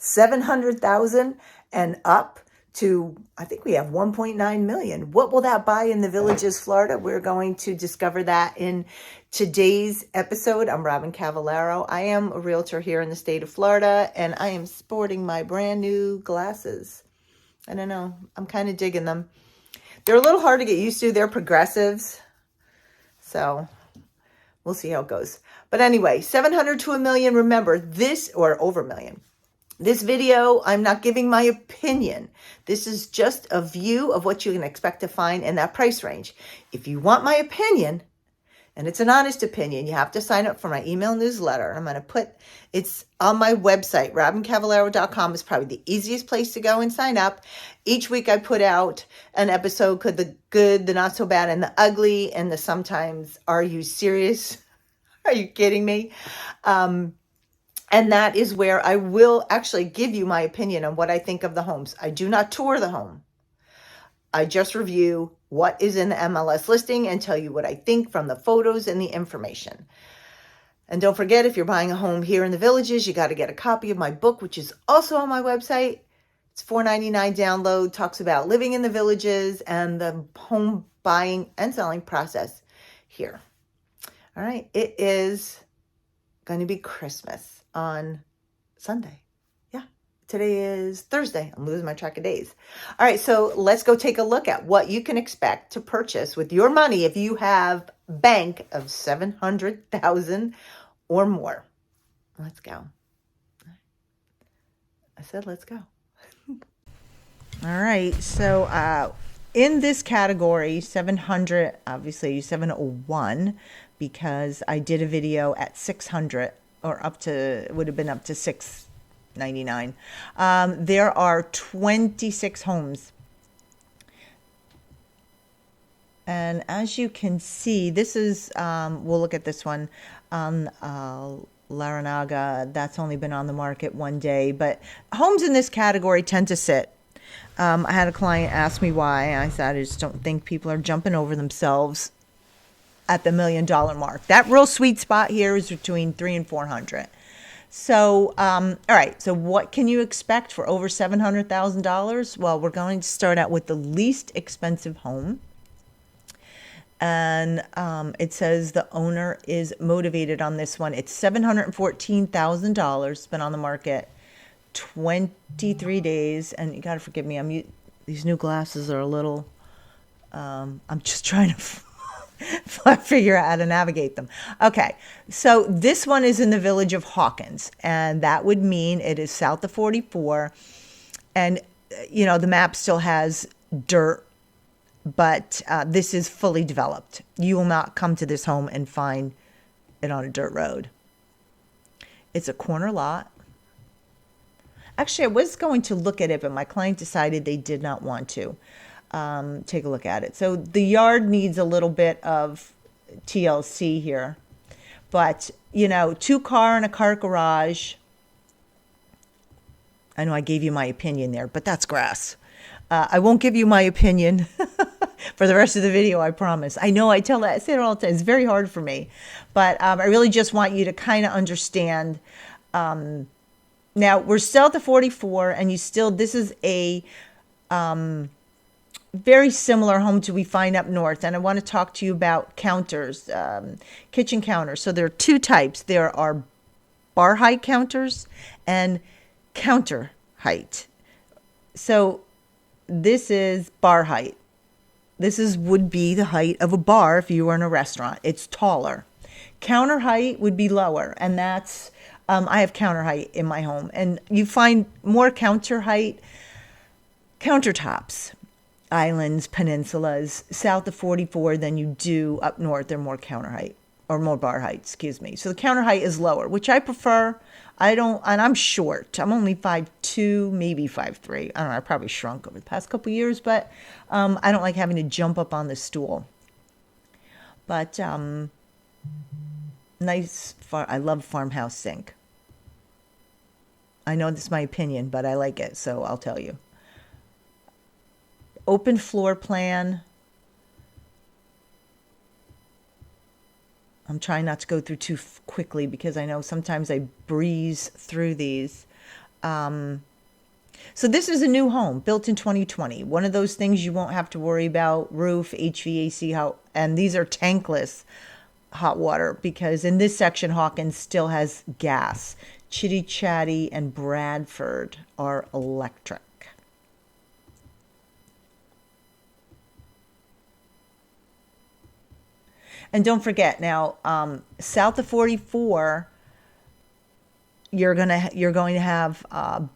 700,000 and up to, I think we have 1.9 million. What will that buy in the Villages, Florida? We're going to discover that in today's episode. I'm Robyn Cavallaro. I am a realtor here in the state of Florida, and I am sporting my brand new glasses. I don't know. I'm kind of digging them. They're a little hard to get used to. They're progressives. So we'll see how it goes. But anyway, 700 to a million. Remember this, or over a million. This video, I'm not giving my opinion. This is just a view of what you can expect to find in that price range. If you want my opinion, and it's an honest opinion, you have to sign up for my email newsletter. I'm going to put, it's on my website, robyncavallaro.com is probably the easiest place to go and sign up. Each week I put out an episode, the good, the not so bad, and the ugly, and the sometimes, are you serious? Are you kidding me? And that is where I will actually give you my opinion on what I think of the homes. I do not tour the home. I just review what is in the MLS listing and tell you what I think from the photos and the information. And don't forget, if you're buying a home here in the Villages, you got to get a copy of my book, which is also on my website. It's $4.99 download, talks about living in the Villages and the home buying and selling process here. All right, it is going to be Christmas on Sunday. Yeah, today is Thursday. I'm losing my track of days. All right, so let's go take a look at what you can expect to purchase with your money if you have bank of 700,000 or more. Let's go. I said let's go. All right, so in this category, 700, obviously 701, because I did a video at 600, or up to, it would have been up to $699. There are 26 homes. And as you can see, this is, we'll look at this one on Laranaga. That's only been on the market one day. But homes in this category tend to sit. I had a client ask me why. I said, I just don't think people are jumping over themselves at the $1 million mark. That real sweet spot here is between 300 and 400. So, all right. So what can you expect for over $700,000? Well, we're going to start out with the least expensive home. And it says the owner is motivated on this one. It's $714,000. It's been on the market 23 days. And you got to forgive me. These new glasses are a little, I'm just trying to figure out how to navigate them. Okay, so this one is in the village of Hawkins, and that would mean it is south of 44. And, you know, the map still has dirt, but this is fully developed. You will not come to this home and find it on a dirt road. It's a corner lot. Actually, I was going to look at it, but my client decided they did not want to. Take a look at it. So the yard needs a little bit of TLC here, but you know, 2-car and a car garage. I know I gave you my opinion there, but that's grass. I won't give you my opinion for the rest of the video, I promise. I know I say it all the time. It's very hard for me, but I really just want you to kind of understand. Now we're still at the 44, and this is a very similar home to we find up north. And I want to talk to you about counters, kitchen counters. So there are two types. There are bar height counters and counter height. So this is bar height. This would be the height of a bar if you were in a restaurant. It's taller. Counter height would be lower, and that's, I have counter height in my home. And you find more counter height countertops, islands, peninsulas, south of 44 than you do up north. They're more counter height, or more bar height, excuse me. So the counter height is lower, which I prefer. And I'm short. I'm only 5'2", maybe 5'3". I don't know, I probably shrunk over the past couple of years, but I don't like having to jump up on the stool. But I love farmhouse sink. I know this is my opinion, but I like it, so I'll tell you. Open floor plan. I'm trying not to go through too quickly because I know sometimes I breeze through these. So this is a new home built in 2020. One of those things you won't have to worry about: roof, HVAC, and these are tankless hot water, because in this section Hawkins still has gas. Chitty Chatty and Bradford are electric. And don't forget now, south of 44, you're going to have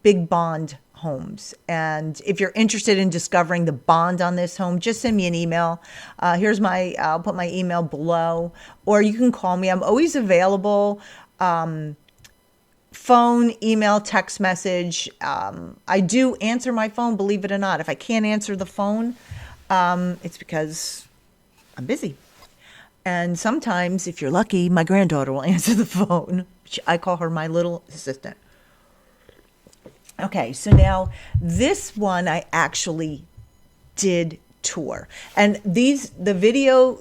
big bond homes. And if you're interested in discovering the bond on this home, just send me an email. I'll put my email below, or you can call me. I'm always available. Phone, email, text message. I do answer my phone, believe it or not. If I can't answer the phone, it's because I'm busy. And sometimes, if you're lucky, my granddaughter will answer the phone. I call her my little assistant. Okay, so now this one I actually did tour. And this video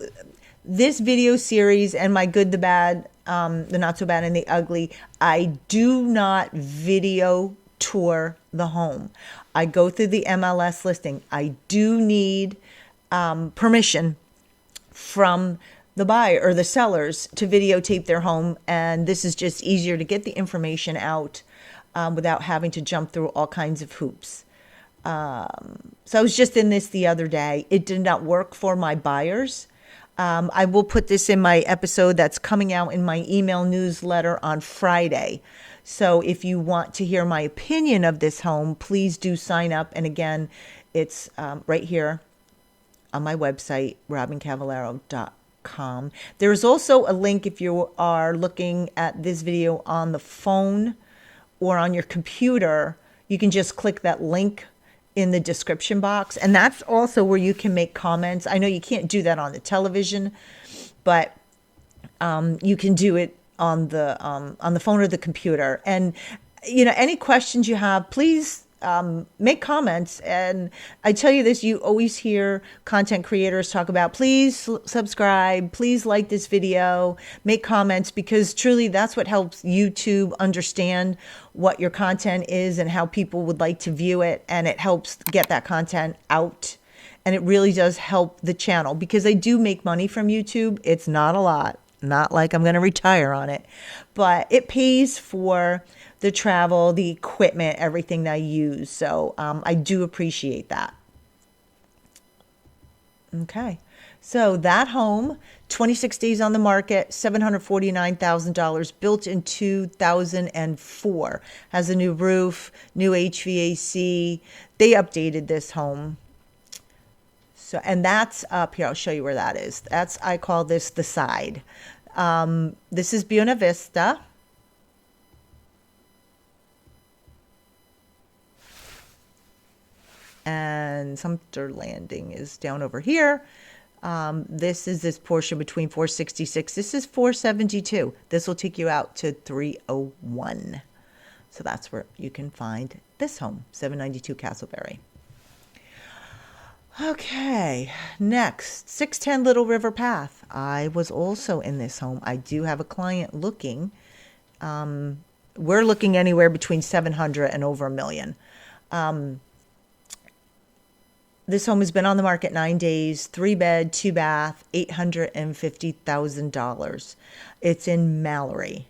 series and my good, the bad, the not so bad, and the ugly, I do not video tour the home. I go through the MLS listing. I do need permission from the buyer or the sellers to videotape their home, and this is just easier to get the information out without having to jump through all kinds of hoops. So I was just in this the other day. It did not work for my buyers. I will put this in my episode that's coming out in my email newsletter on Friday. So if you want to hear my opinion of this home, please do sign up. And again, it's right here on my website, robyncavallaro.com. There's also a link if you are looking at this video on the phone or on your computer. You can just click that link in the description box, and that's also where you can make comments. I know you can't do that on the television, but you can do it on the phone or the computer. And any questions you have, please make comments. And I tell you this, you always hear content creators talk about, please subscribe, please like this video, make comments, because truly that's what helps YouTube understand what your content is and how people would like to view it. And it helps get that content out. And it really does help the channel, because I do make money from YouTube. It's not a lot, not like I'm going to retire on it, but it pays for the travel, the equipment, everything that I use. So I do appreciate that. Okay. So that home, 26 days on the market, $749,000, built in 2004, has a new roof, new HVAC. They updated this home. So, and that's up here. I'll show you where that is. I call this the side. This is Buena Vista. And Sumter Landing is down over here. This is this portion between 466. This is 472. This will take you out to 301. So that's where you can find this home, 792 Castleberry. Okay, next, 610 Little River Path. I was also in this home. I do have a client looking. We're looking anywhere between 700 and over $1 million. This home has been on the market 9 days, 3-bed, 2-bath, $850,000. It's in Mallory.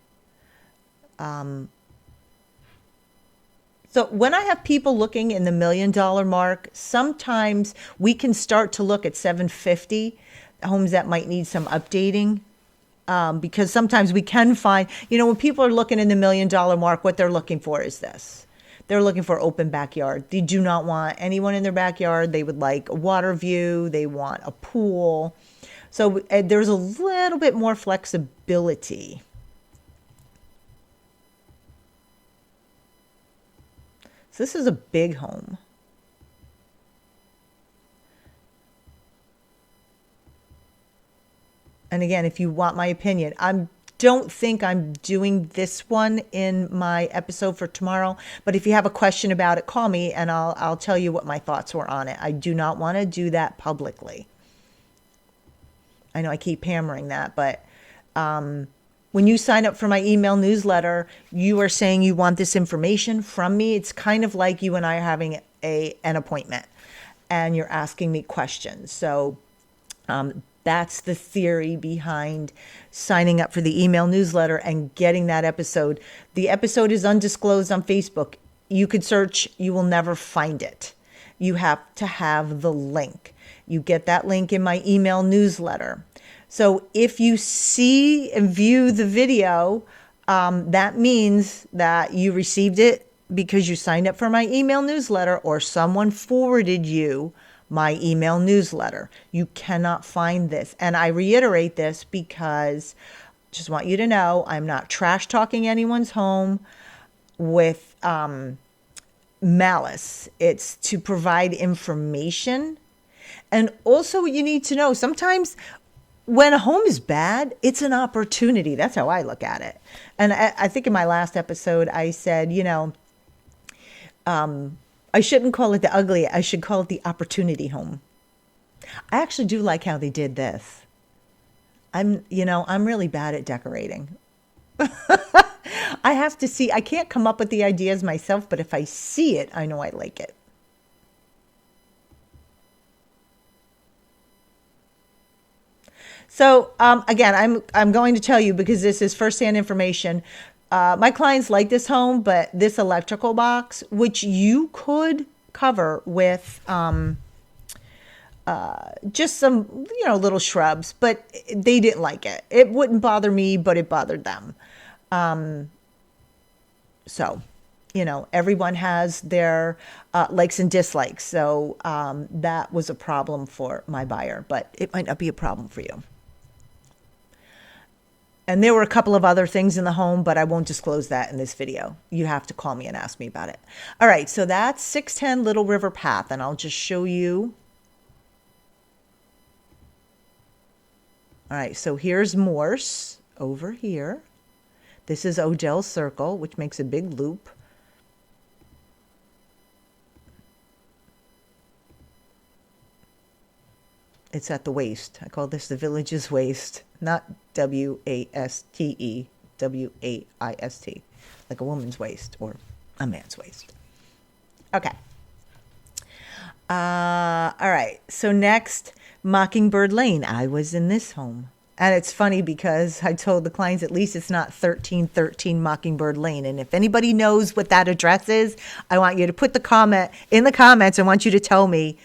So when I have people looking in the $1 million mark, sometimes we can start to look at 750 homes that might need some updating. Because sometimes we can find, when people are looking in the $1 million mark, what they're looking for is this. They're looking for open backyard. They do not want anyone in their backyard. They would like a water view. They want a pool. So there's a little bit more flexibility. So this is a big home. And again, if you want my opinion, don't think I'm doing this one in my episode for tomorrow, but if you have a question about it, call me and I'll tell you what my thoughts were on it. I do not want to do that publicly. I know I keep hammering that, but When you sign up for my email newsletter, you are saying you want this information from me. It's kind of like you and I are having an appointment and you're asking me questions. So that's the theory behind signing up for the email newsletter and getting that episode. The episode is undisclosed on Facebook. You could search, you will never find it. You have to have the link. You get that link in my email newsletter. So if you see and view the video, that means that you received it because you signed up for my email newsletter or someone forwarded you my email newsletter. You cannot find this. And I reiterate this because I just want you to know I'm not trash talking anyone's home with malice. It's to provide information. And also you need to know sometimes when a home is bad, it's an opportunity. That's how I look at it. And I think in my last episode, I said, I shouldn't call it the ugly. I should call it the opportunity home. I actually do like how they did this. I'm really bad at decorating. I have to see, I can't come up with the ideas myself, but if I see it, I know I like it. So again, I'm going to tell you because this is firsthand information. My clients like this home, but this electrical box, which you could cover with just some, little shrubs, but they didn't like it. It wouldn't bother me, but it bothered them. So, everyone has their likes and dislikes. So that was a problem for my buyer, but it might not be a problem for you. And there were a couple of other things in the home, but I won't disclose that in this video. You have to call me and ask me about it. All right, so that's 610 Little River Path, and I'll just show you. All right, so here's Morse over here. This is Odell Circle, which makes a big loop. It's at the waist. I call this the village's waist, not W-A-S-T-E, W-A-I-S-T, like a woman's waist or a man's waist. Okay. All right. So next, Mockingbird Lane. I was in this home. And it's funny because I told the clients at least it's not 1313 Mockingbird Lane. And if anybody knows what that address is, I want you to put the comment in the comments. I want you to tell me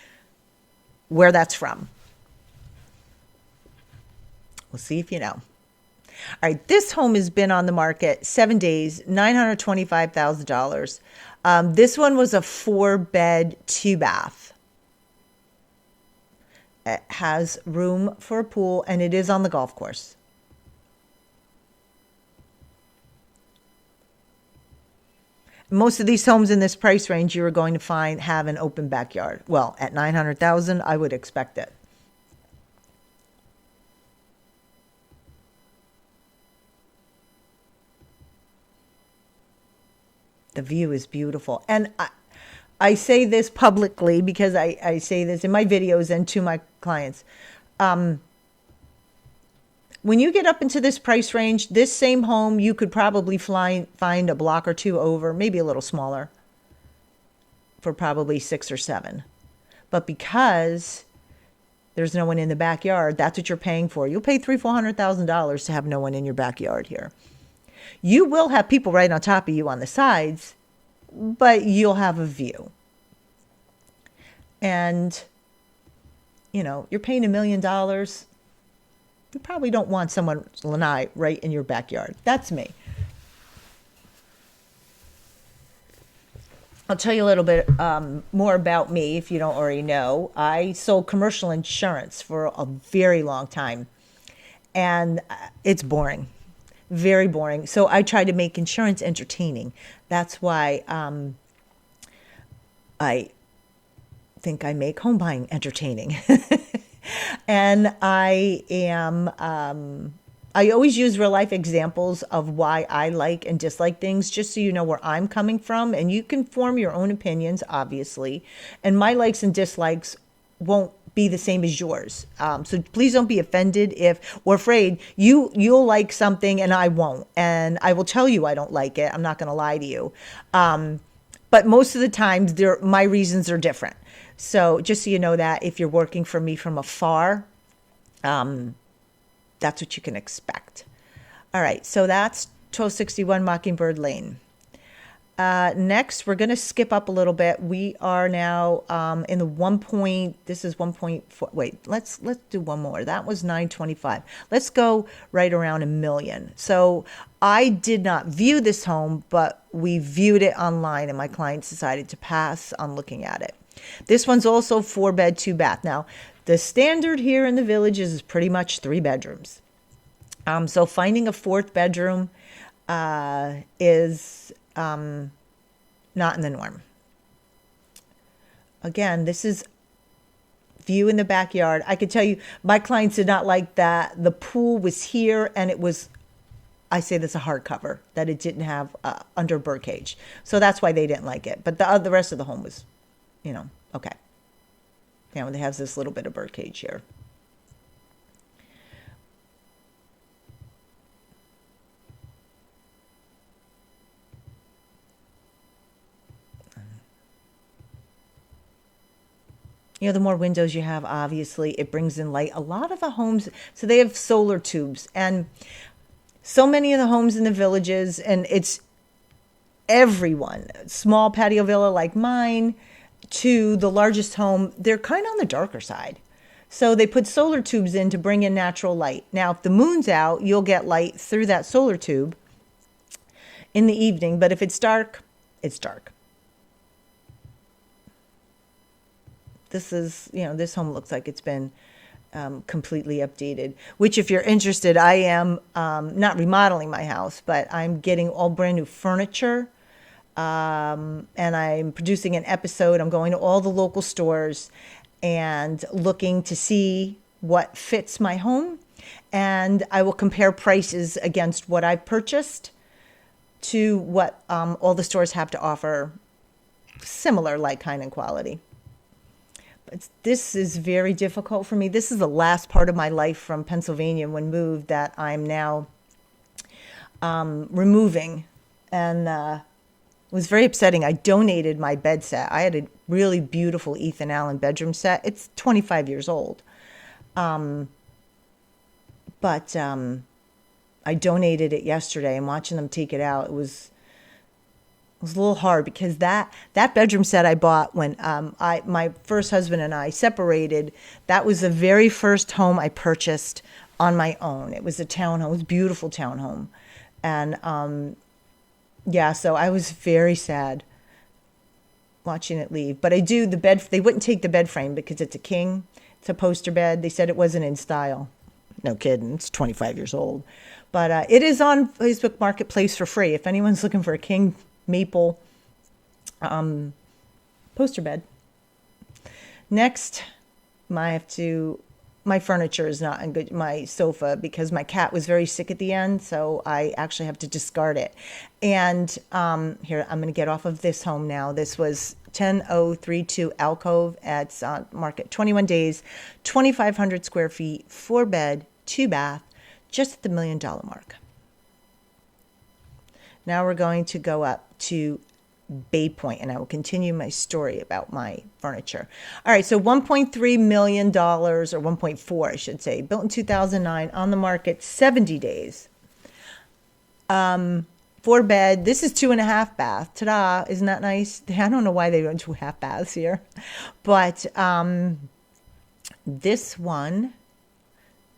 where that's from. We'll see if you know. All right, this home has been on the market 7 days, $925,000. This one was a 4-bed, 2-bath. It has room for a pool, and it is on the golf course. Most of these homes in this price range you are going to find have an open backyard. Well, at $900,000, I would expect it. The view is beautiful. And I say this publicly because I say this in my videos and to my clients. When you get up into this price range, this same home, you could probably find a block or two over, maybe a little smaller, for probably 6 or 7. But because there's no one in the backyard, that's what you're paying for. You'll pay $300,000-$400,000 to have no one in your backyard here. You will have people right on top of you on the sides, but you'll have a view. And, you're paying $1 million. You probably don't want someone, lanai, right in your backyard. That's me. I'll tell you a little bit more about me if you don't already know. I sold commercial insurance for a very long time, and it's boring. Very boring. So I try to make insurance entertaining. That's why I think I make home buying entertaining. And I always use real life examples of why I like and dislike things, just so you know where I'm coming from. And you can form your own opinions, obviously. And my likes and dislikes won't be the same as yours. So please don't be offended if or afraid. You'll like something and I won't, and I will tell you I don't like it. I'm not going to lie to you. But most of the times, my reasons are different. So just so you know that if you're working for me from afar, that's what you can expect. All right, so that's 1261 Mockingbird Lane. Next, we're going to skip up a little bit. We are now in the this is 1.4. Wait, let's do one more. That was 925. Let's go right around $1 million. So I did not view this home, but we viewed it online, and my clients decided to pass on looking at it. This one's also 4-bed, 2-bath. Now, the standard here in the Villages is pretty much 3 bedrooms. So finding a 4th bedroom is not in the norm. Again, this is view in the backyard. I could tell you my clients did not like that. The pool was here, and it was, I say this a hardcover, that it didn't have under birdcage. So that's why they didn't like it. But the rest of the home was, okay. It has this little bit of birdcage here. The more windows you have, obviously, it brings in light. A lot of the homes, so they have solar tubes. And so many of the homes in the Villages, and it's everyone, small patio villa like mine to the largest home, they're kind of on the darker side. So they put solar tubes in to bring in natural light. Now, if the moon's out, you'll get light through that solar tube in the evening. But if it's dark, it's dark. This is, this home looks like it's been completely updated, which if you're interested, I am not remodeling my house, but I'm getting all brand new furniture. And I'm producing an episode. I'm going to all the local stores and looking to see what fits my home. And I will compare prices against what I've purchased to what all the stores have to offer, similar, like, kind, and quality. This is very difficult for me. This is the last part of my life from Pennsylvania when moved that I'm now removing. And it was very upsetting. I donated my bed set. I had a really beautiful Ethan Allen bedroom set. It's 25 years old. But I donated it yesterday, and watching them take it out, it was a little hard because that bedroom set I bought when my first husband and I separated, that was the very first home I purchased on my own. It was a townhome. It was a beautiful townhome. And so I was very sad watching it leave. But they wouldn't take the bed frame because it's a king. It's a poster bed. They said it wasn't in style. No kidding. It's 25 years old. But it is on Facebook Marketplace for free. If anyone's looking for a king maple poster bed. Next, my furniture is not in good, my sofa, because my cat was very sick at the end, so I actually have to discard it. And here, I'm going to get off of this home now. This was 10032 Alcove at market, 21 days, 2,500 square feet, 4-bed, 2-bath, just at the $1 million mark. Now we're going to go up to Bay Point, and I will continue my story about my furniture. All right, so $1.3 million, or 1.4, I should say, built in 2009, on the market, 70 days. 4-bed. This is 2.5 bath. Ta-da! Isn't that nice? I don't know why they went 2.5 baths here, but this one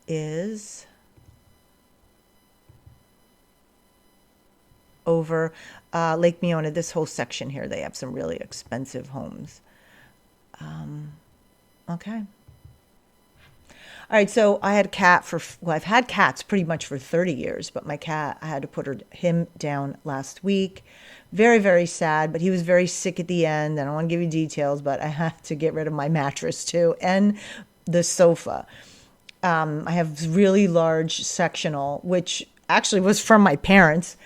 is over Lake Meona. This whole section here, they have some really expensive homes. Okay. All right, so I had a cat I've had cats pretty much for 30 years, but my cat, I had to put him down last week. Very, very sad, but he was very sick at the end. I don't want to give you details, but I had to get rid of my mattress too and the sofa. I have really large sectional, which actually was from my parents.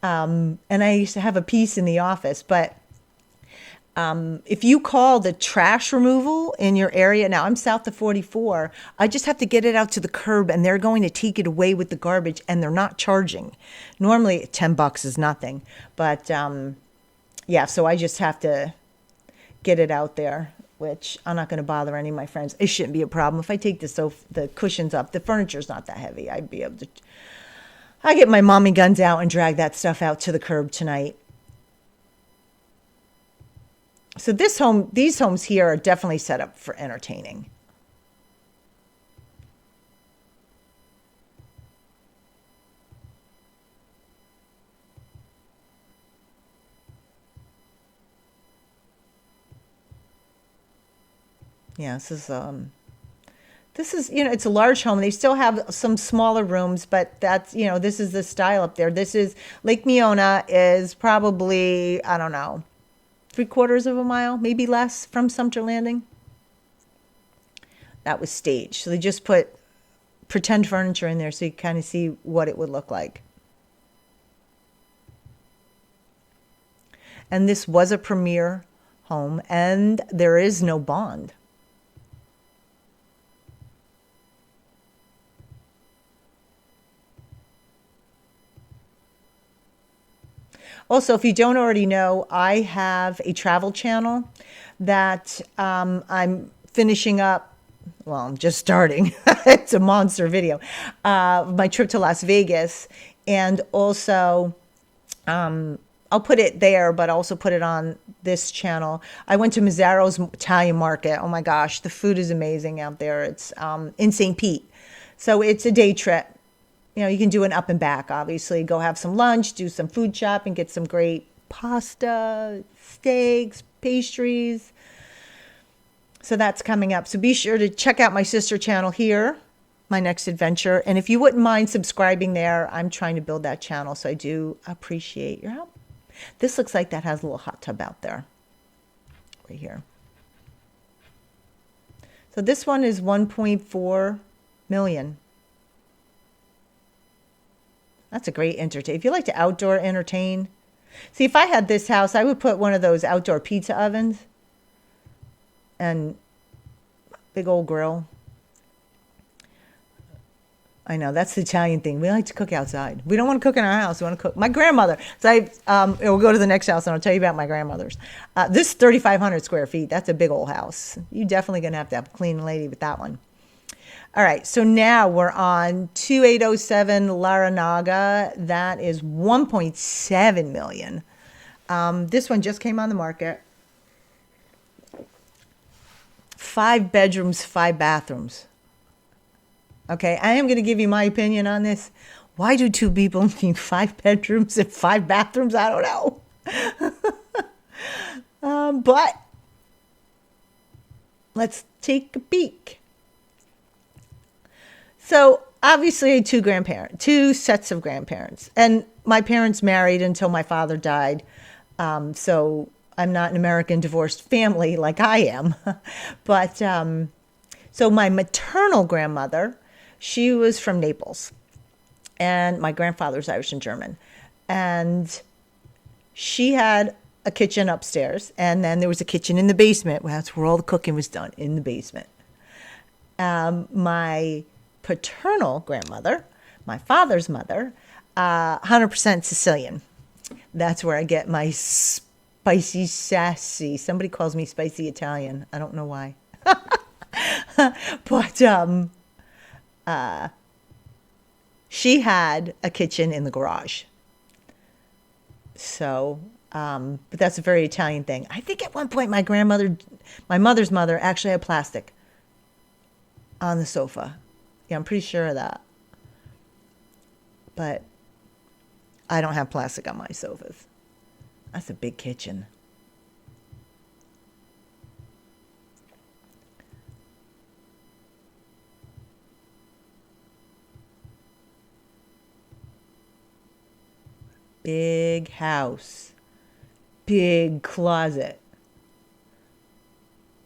And I used to have a piece in the office, but If you call the trash removal in your area, now I'm south of 44, I just have to get it out to the curb and they're going to take it away with the garbage and they're not charging. Normally $10 is nothing, but yeah, so I just have to get it out there, which I'm not going to bother any of my friends. It shouldn't be a problem. If I take the cushions up, the furniture's not that heavy. I'd be able to, I get my mommy guns out and drag that stuff out to the curb tonight. So these homes here are definitely set up for entertaining. Yeah, this is, it's a large home. They still have some smaller rooms, but that's, this is the style up there. This is Lake Meona is probably, I don't know, 3/4 of a mile, maybe less from Sumter Landing. That was staged. So they just put pretend furniture in there so you kind of see what it would look like. And this was a premier home, and there is no bond. Also, if you don't already know, I have a travel channel that I'm finishing up. Well, I'm just starting. It's a monster video. My trip to Las Vegas. And also, I'll put it there, but also put it on this channel. I went to Mazzaro's Italian Market. Oh my gosh, the food is amazing out there. It's in St. Pete. So it's a day trip. You can do an up and back, obviously. Go have some lunch, do some food shopping, get some great pasta, steaks, pastries. So that's coming up. So be sure to check out my sister channel here, my next adventure. And if you wouldn't mind subscribing there, I'm trying to build that channel. So I do appreciate your help. This looks like that has a little hot tub out there, right here. So this one is 1.4 million. That's a great entertain. If you like to outdoor entertain. See, if I had this house, I would put one of those outdoor pizza ovens and big old grill. I know, that's the Italian thing. We like to cook outside. We don't want to cook in our house. We want to cook. My grandmother. So we'll go to the next house and I'll tell you about my grandmother's. This is 3,500 square feet. That's a big old house. You're definitely going to have a clean lady with that one. All right, so now we're on 2807 Laranaga. That is 1.7 million. This one just came on the market. 5 bedrooms, 5 bathrooms. Okay, I am going to give you my opinion on this. Why do 2 people need 5 bedrooms and 5 bathrooms? I don't know. But let's take a peek. So obviously I had 2 sets of grandparents. And my parents married until my father died. So I'm not an American divorced family like I am. But so my maternal grandmother, she was from Naples. And my grandfather's Irish and German. And she had a kitchen upstairs. And then there was a kitchen in the basement. Well, that's where all the cooking was done, in the basement. My paternal grandmother, my father's mother, 100% Sicilian. That's where I get my spicy sassy. Somebody calls me spicy Italian. I don't know why. But she had a kitchen in the garage. So, but that's a very Italian thing. I think at one point my mother's mother actually had plastic on the sofa. Yeah, I'm pretty sure of that. But I don't have plastic on my sofas. That's a big kitchen. Big house. Big closet.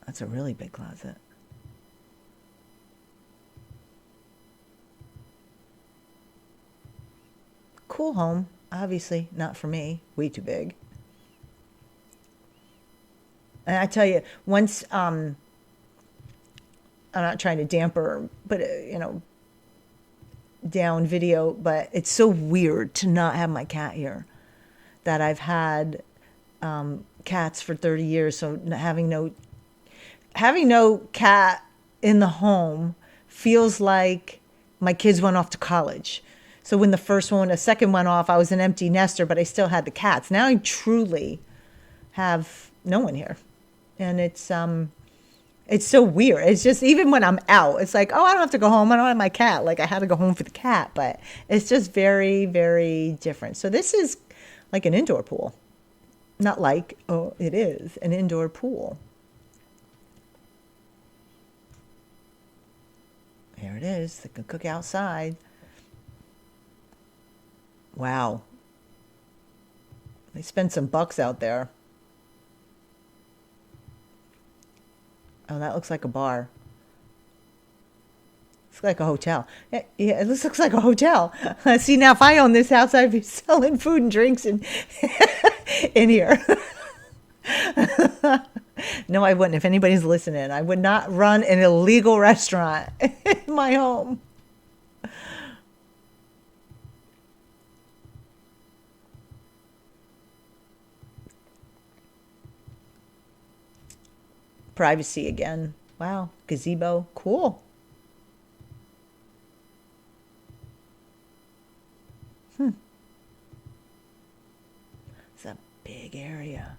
That's a really big closet. Cool home. Obviously not for me. Way too big. And I tell you, once I'm not trying to damper, but down video, but it's so weird to not have my cat here. That I've had cats for 30 years, so having no cat in the home feels like my kids went off to college. So when a second went off, I was an empty nester, but I still had the cats. Now I truly have no one here, and it's so weird. It's just, even when I'm out, it's like, oh, I don't have to go home. I don't have my cat. Like, I had to go home for the cat, but it's just very, very different. So this is like an indoor pool. Not like, oh, it is an indoor pool. Here it is. They can cook outside. Wow. They spend some bucks out there. Oh, that looks like a bar. It's like a hotel. Yeah, it looks like a hotel. See, now if I own this house, I'd be selling food and drinks in here. No, I wouldn't. If anybody's listening, I would not run an illegal restaurant in my home. Privacy again. Wow. Gazebo. Cool. It's a big area.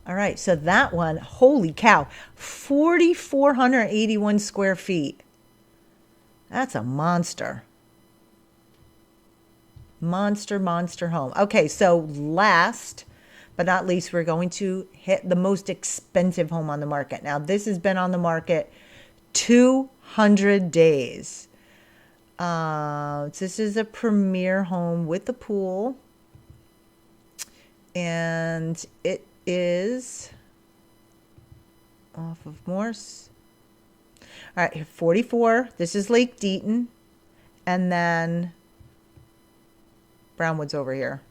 All right. So that one, holy cow, 4,481 square feet. That's a monster. Monster home. Okay. So last but not least, we're going to hit the most expensive home on the market. Now, this has been on the market 200 days. This is a premier home with a pool. And it is off of Morse. All right, 44. This is Lake Deaton. And then Brownwood's over here.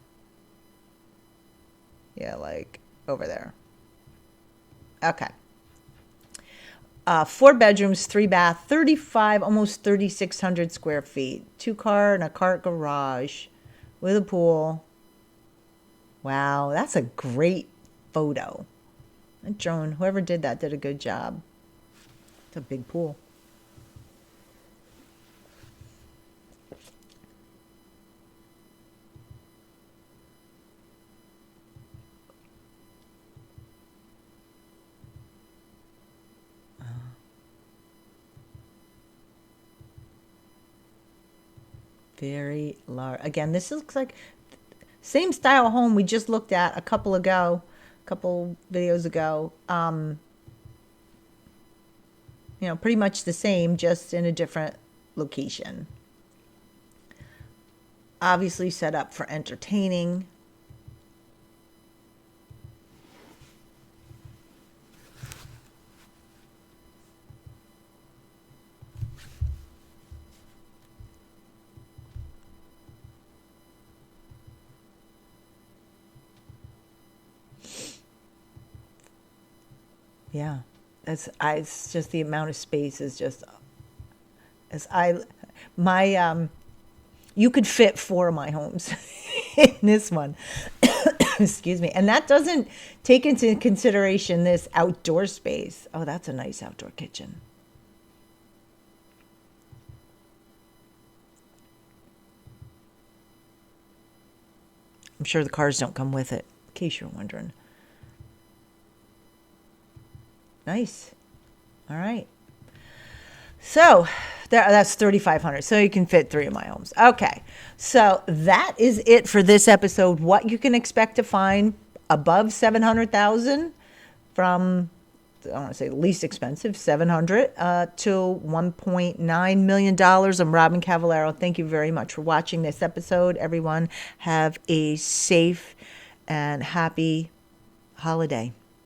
Yeah, like over there. Okay. 4 bedrooms, 3 bath, 35, almost 3,600 square feet. 2-car and a cart garage with a pool. Wow, that's a great photo. That drone, whoever did that did a good job. It's a big pool. Very large. Again, this looks like same style home we just looked at a couple videos ago. Pretty much the same, just in a different location. Obviously set up for entertaining. Yeah, it's just the amount of space is just you could fit 4 of my homes in this one. Excuse me. And that doesn't take into consideration this outdoor space. Oh, that's a nice outdoor kitchen. I'm sure the cars don't come with it, in case you're wondering. Nice. All right. So that's 3,500. So you can fit 3 of my homes. Okay. So that is it for this episode. What you can expect to find above 700,000 from, I want to say least expensive, 700 to $1.9 million. I'm Robyn Cavallaro. Thank you very much for watching this episode. Everyone have a safe and happy holiday.